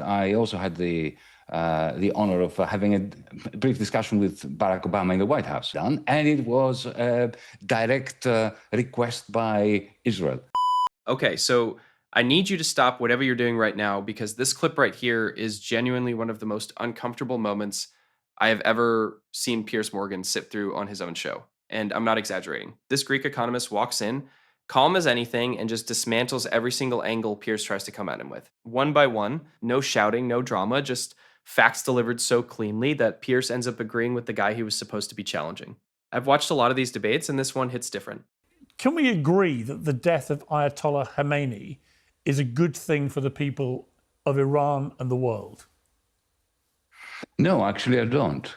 I also had the honor of having a brief discussion with Barack Obama in the White House, and it was a direct request by Israel. Okay, so I need you to stop whatever you're doing right now, because this clip right here is genuinely one of the most uncomfortable moments I have ever seen Piers Morgan sit through on his own show. And I'm not exaggerating. This Greek economist walks in, calm as anything, and just dismantles every single angle Piers tries to come at him with. One by one, no shouting, no drama, just facts delivered so cleanly that Piers ends up agreeing with the guy he was supposed to be challenging. I've watched a lot of these debates, and this one hits different. Can we agree that the death of Ayatollah Khamenei is a good thing for the people of Iran and the world? No, actually, I don't.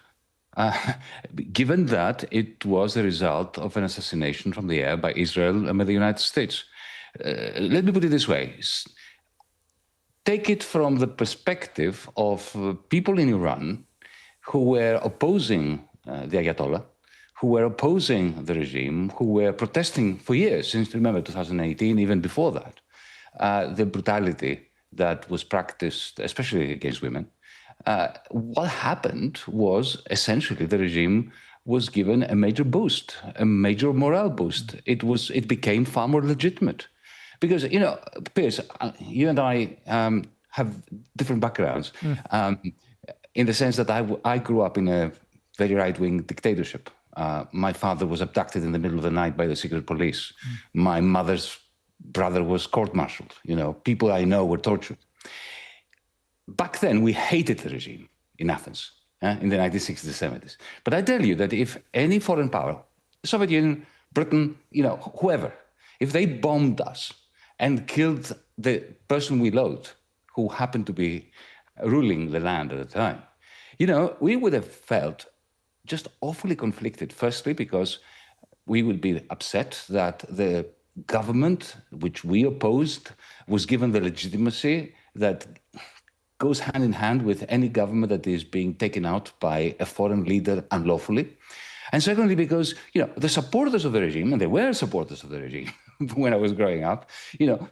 Given that it was a result of an assassination from the air by Israel and by the United States. Let me put it this way. Take it from the perspective of people in Iran who were opposing the Ayatollah, who were opposing the regime, who were protesting for years, since, remember, 2018, even before that, the brutality that was practiced, especially against women. What happened was essentially the regime was given a major boost, a major morale boost. It became far more legitimate. Because, Piers, you and I have different backgrounds in the sense that I grew up in a very right-wing dictatorship. My father was abducted in the middle of the night by the secret police. My mother's brother was court-martialed. People I know were tortured. Back then, we hated the regime in Athens in the 1960s, 70s. But I tell you that if any foreign power, the Soviet Union, Britain, whoever, if they bombed us and killed the person we loathed, who happened to be ruling the land at the time, we would have felt just awfully conflicted. Firstly, because we would be upset that the government, which we opposed, was given the legitimacy that goes hand in hand with any government that is being taken out by a foreign leader unlawfully. And secondly, because, the supporters of the regime, and they were supporters of the regime when I was growing up,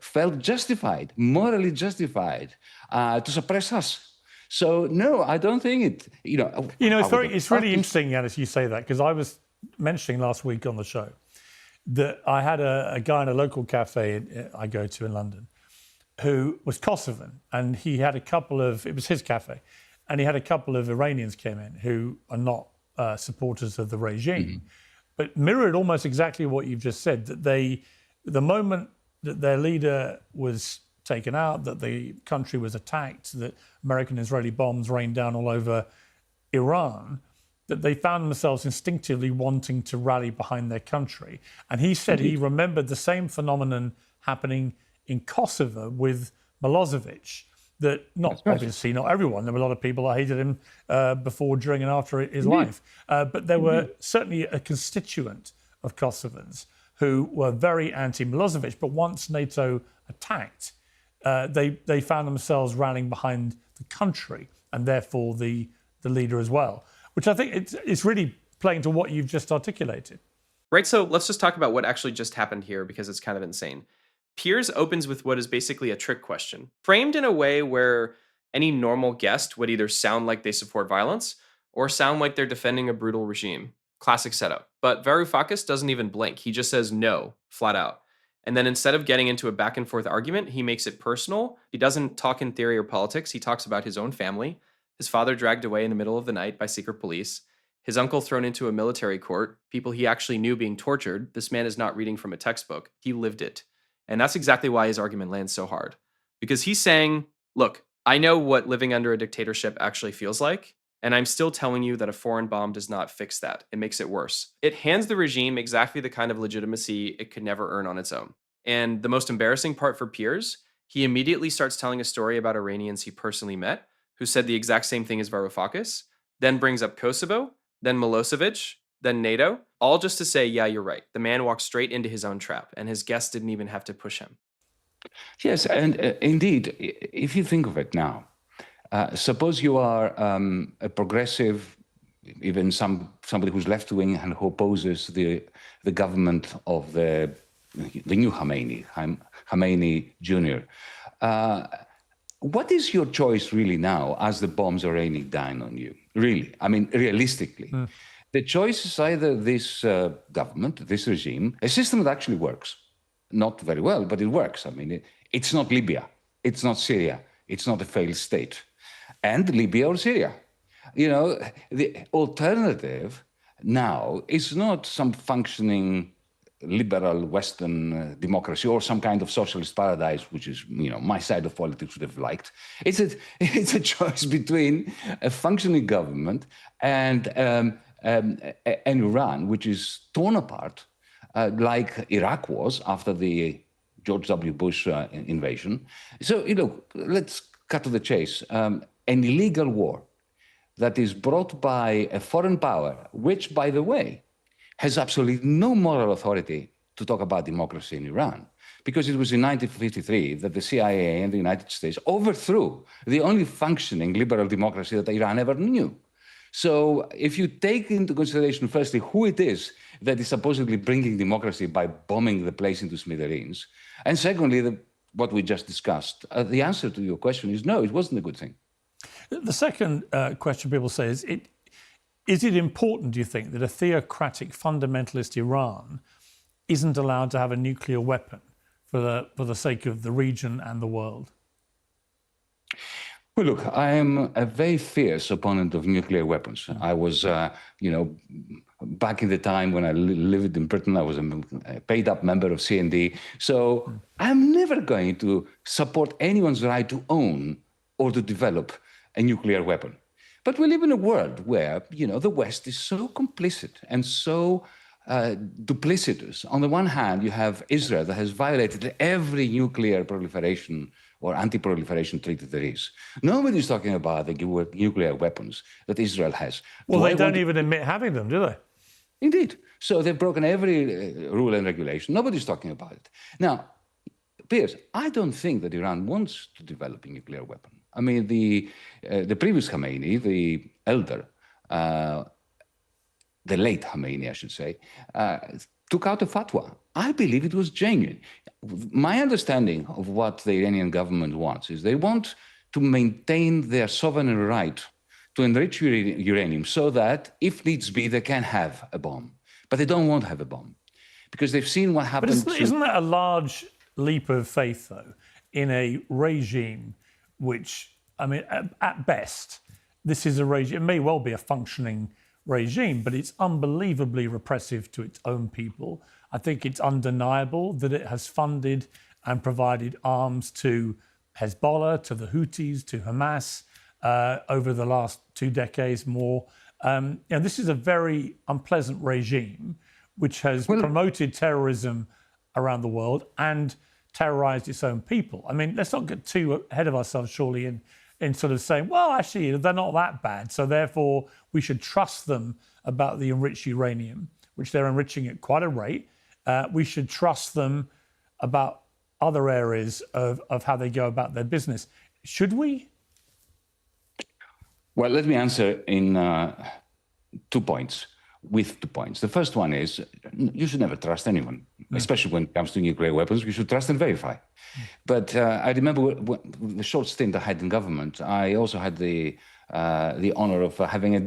felt justified, morally justified to suppress us. So, no, I don't think it, it's really interesting, Yanis, you say that, because I was mentioning last week on the show that I had a guy in a local cafe I go to in London who was Kosovan, and he had it was his cafe, and he had a couple of Iranians came in who are not supporters of the regime, but mirrored almost exactly what you've just said, that the moment that their leader was taken out, that the country was attacked, that American and Israeli bombs rained down all over Iran, that they found themselves instinctively wanting to rally behind their country. And he said he remembered the same phenomenon happening in Kosovo with Milosevic, that obviously not everyone, there were a lot of people that hated him before, during and after his life, but there were certainly a constituent of Kosovans who were very anti-Milosevic, but once NATO attacked, they found themselves rallying behind the country and therefore the leader as well, which I think it's really playing to what you've just articulated. Right, so let's just talk about what actually just happened here, because it's kind of insane. Piers opens with what is basically a trick question, framed in a way where any normal guest would either sound like they support violence or sound like they're defending a brutal regime. Classic setup. But Varoufakis doesn't even blink. He just says no, flat out. And then instead of getting into a back and forth argument, he makes it personal. He doesn't talk in theory or politics. He talks about his own family, his father dragged away in the middle of the night by secret police, his uncle thrown into a military court, people he actually knew being tortured. This man is not reading from a textbook. He lived it. And that's exactly why his argument lands so hard. Because he's saying, look, I know what living under a dictatorship actually feels like, and I'm still telling you that a foreign bomb does not fix that. It makes it worse. It hands the regime exactly the kind of legitimacy it could never earn on its own. And the most embarrassing part for Piers, he immediately starts telling a story about Iranians he personally met, who said the exact same thing as Varoufakis, then brings up Kosovo, then Milosevic, then NATO, all just to say, yeah, you're right. The man walked straight into his own trap, and his guests didn't even have to push him. Yes, and indeed, if you think of it now, suppose you are a progressive, even somebody who's left-wing and who opposes the government of the new Khamenei Jr. what is your choice really now as the bombs are raining down on you? Really, I mean, realistically. The choice is either this government, this regime, a system that actually works. Not very well, but it works. I mean, it's not Libya. It's not Syria. It's not a failed state. And Libya or Syria. You know, the alternative now is not some functioning liberal Western democracy or some kind of socialist paradise, which is, you know, my side of politics would have liked. It's a choice between a functioning government and Iran, which is torn apart, like Iraq was after the George W. Bush invasion. So, you know, let's cut to the chase. An illegal war that is brought by a foreign power, which, by the way, has absolutely no moral authority to talk about democracy in Iran, because it was in 1953 that the CIA and the United States overthrew the only functioning liberal democracy that Iran ever knew. So if you take into consideration, firstly, who it is that is supposedly bringing democracy by bombing the place into smithereens, and secondly, what we just discussed, the answer to your question is no, it wasn't a good thing. The second question people say is it important, do you think, that a theocratic fundamentalist Iran isn't allowed to have a nuclear weapon for the sake of the region and the world? Well, look, I am a very fierce opponent of nuclear weapons. I was, you know, back in the time when I lived in Britain, I was a paid-up member of CND. So I'm never going to support anyone's right to own or to develop a nuclear weapon. But we live in a world where, you know, the West is so complicit and so duplicitous. On the one hand, you have Israel that has violated every nuclear proliferation or anti-proliferation treaty there is. Nobody's talking about the nuclear weapons that Israel has. Well, they don't even admit having them, do they? Indeed. So they've broken every rule and regulation. Nobody's talking about it. Now, Piers, I don't think that Iran wants to develop a nuclear weapon. I mean, the previous Khamenei, the elder, the late Khamenei, I should say, took out a fatwa. I believe it was genuine. My understanding of what the Iranian government wants is they want to maintain their sovereign right to enrich uranium so that, if needs be, they can have a bomb. But they don't want to have a bomb because they've seen what happened. But isn't that a large leap of faith, though, in a regime which, I mean, at best, this is a regime, it may well be a functioning regime, but it's unbelievably repressive to its own people. I think it's undeniable that it has funded and provided arms to Hezbollah, to the Houthis, to Hamas over the last 2 decades more. You know, this is a very unpleasant regime which has promoted terrorism around the world and terrorized its own people. I mean, let's not get too ahead of ourselves, surely, in sort of saying, well, actually, they're not that bad, so therefore we should trust them about the enriched uranium, which they're enriching at quite a rate. We should trust them about other areas of how they go about their business. Should we? Well, let me answer in 2 points. With 2 points. The first one is you should never trust anyone, especially when it comes to nuclear weapons. You should trust and verify. But I remember the short stint I had in government, I also had the honor of having a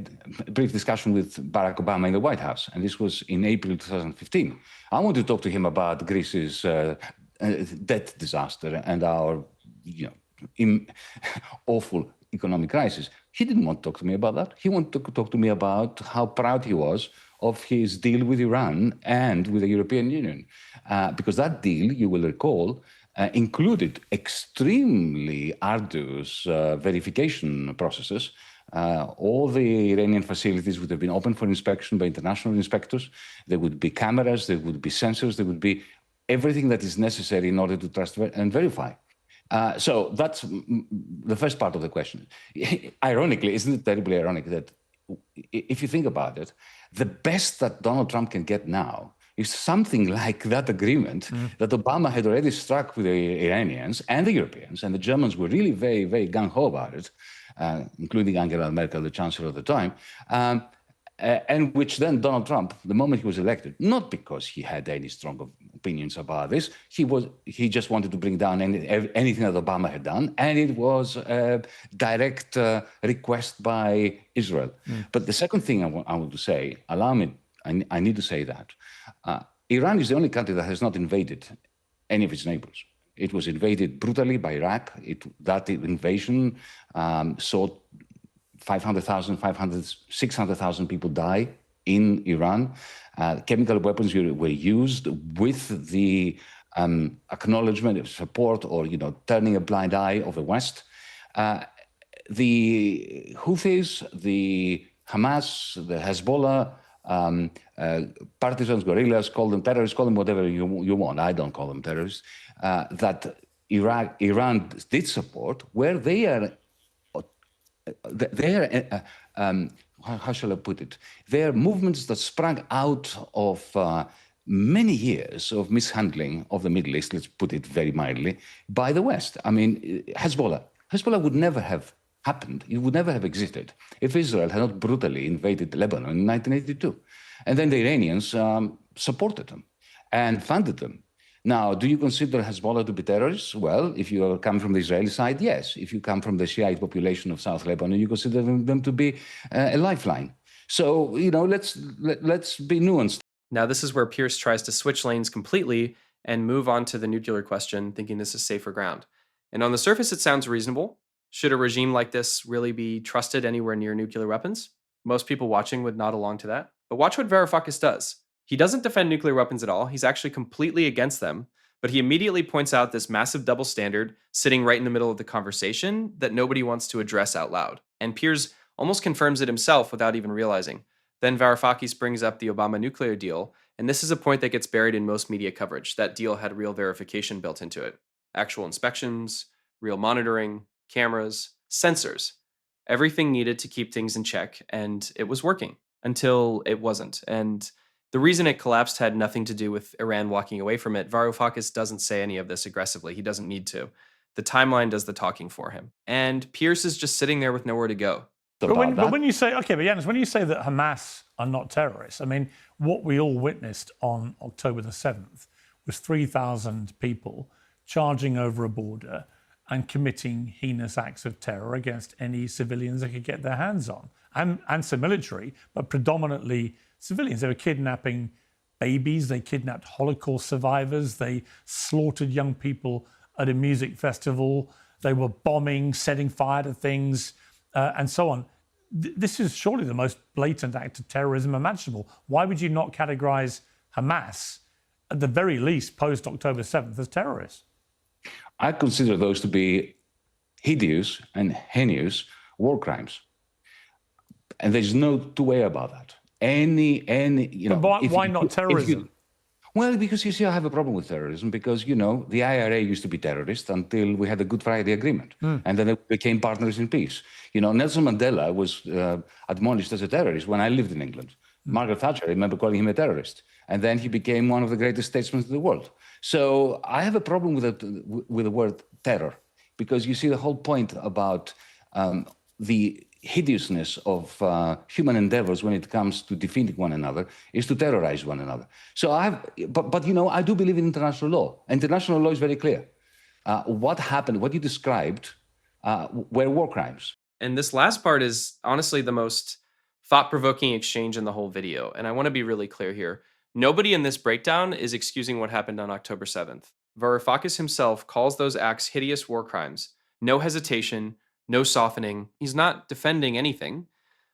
brief discussion with Barack Obama in the White House. And this was in April 2015. I wanted to talk to him about Greece's debt disaster and our awful economic crisis. He didn't want to talk to me about that. He wanted to talk to me about how proud he was of his deal with Iran and with the European Union. Because that deal, you will recall, included extremely arduous verification processes. All the Iranian facilities would have been open for inspection by international inspectors. There would be cameras, there would be sensors, there would be everything that is necessary in order to trust and verify. So that's the first part of the question. Ironically, isn't it terribly ironic that if you think about it, the best that Donald Trump can get now is something like that agreement that Obama had already struck with the Iranians and the Europeans, and the Germans were really very, very gung-ho about it, including Angela Merkel, the chancellor at the time. and which then Donald Trump, the moment he was elected, not because he had any strong opinions about this, he just wanted to bring down anything that Obama had done, and it was a direct request by Israel. But the second thing I want to say, allow me, I need to say that Iran is the only country that has not invaded any of its neighbors. It was invaded brutally by Iraq. That invasion saw 600,000 people die in Iran. Chemical weapons were used with the acknowledgement of support or, turning a blind eye of the West. The Houthis, the Hamas, the Hezbollah, partisans, guerrillas, call them terrorists, call them whatever you want. I don't call them terrorists. That Iran did support, where they are, how shall I put it? They are movements that sprang out of many years of mishandling of the Middle East, let's put it very mildly, by the West. I mean, Hezbollah would never have happened. It would never have existed if Israel had not brutally invaded Lebanon in 1982. And then the Iranians supported them and funded them. Now, do you consider Hezbollah to be terrorists? Well, if you come from the Israeli side, yes. If you come from the Shiite population of South Lebanon, you consider them to be a lifeline. So, let's be nuanced. Now, this is where Piers tries to switch lanes completely and move on to the nuclear question, thinking this is safer ground. And on the surface, it sounds reasonable. Should a regime like this really be trusted anywhere near nuclear weapons? Most people watching would nod along to that. But watch what Varoufakis does. He doesn't defend nuclear weapons at all. He's actually completely against them. But he immediately points out this massive double standard sitting right in the middle of the conversation that nobody wants to address out loud. And Piers almost confirms it himself without even realizing. Then Varoufakis brings up the Obama nuclear deal, and this is a point that gets buried in most media coverage. That deal had real verification built into it. Actual inspections, real monitoring, cameras, sensors, everything needed to keep things in check, and it was working until it wasn't. And the reason it collapsed had nothing to do with Iran walking away from it. Varoufakis doesn't say any of this aggressively. He doesn't need to. The timeline does the talking for him. And Piers is just sitting there with nowhere to go. But when you say, okay, but Yanis, when you say that Hamas are not terrorists, I mean, what we all witnessed on October the 7th was 3,000 people charging over a border and committing heinous acts of terror against any civilians they could get their hands on, and some military, but predominantly civilians. They were kidnapping babies, they kidnapped Holocaust survivors, they slaughtered young people at a music festival, they were bombing, setting fire to things, and so on. This is surely the most blatant act of terrorism imaginable. Why would you not categorize Hamas, at the very least post-October 7th, as terrorists? I consider those to be hideous and heinous war crimes. And there's no two way about that. But why not terrorism? Well, because you see, I have a problem with terrorism because, the IRA used to be terrorist until we had the Good Friday Agreement. And then they became partners in peace. Nelson Mandela was admonished as a terrorist when I lived in England. Margaret Thatcher, I remember calling him a terrorist. And then he became one of the greatest statesmen in the world. So I have a problem with the word terror because you see the whole point about the hideousness of human endeavors when it comes to defeating one another is to terrorize one another. So I do believe in international law. International law is very clear. What happened, what you described, were war crimes. And this last part is honestly the most thought-provoking exchange in the whole video. And I want to be really clear here. Nobody in this breakdown is excusing what happened on October 7th. Varoufakis himself calls those acts hideous war crimes. No hesitation, no softening. He's not defending anything.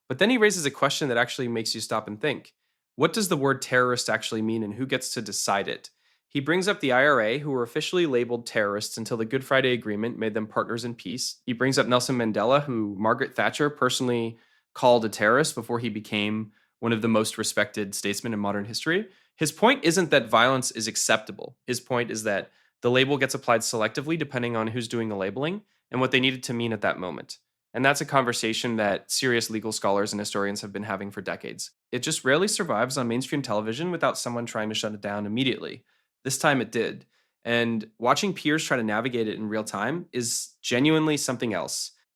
But then he raises a question that actually makes you stop and think. What does the word terrorist actually mean and who gets to decide it? He brings up the IRA, who were officially labeled terrorists until the Good Friday Agreement made them partners in peace. He brings up Nelson Mandela, who Margaret Thatcher personally called a terrorist before he became one of the most respected statesmen in modern history. His point isn't that violence is acceptable. His point is that the label gets applied selectively depending on who's doing the labeling and what they needed to mean at that moment. And that's a conversation that serious legal scholars and historians have been having for decades. It just rarely survives on mainstream television without someone trying to shut it down immediately. This time it did. And watching Piers try to navigate it in real time is genuinely something else.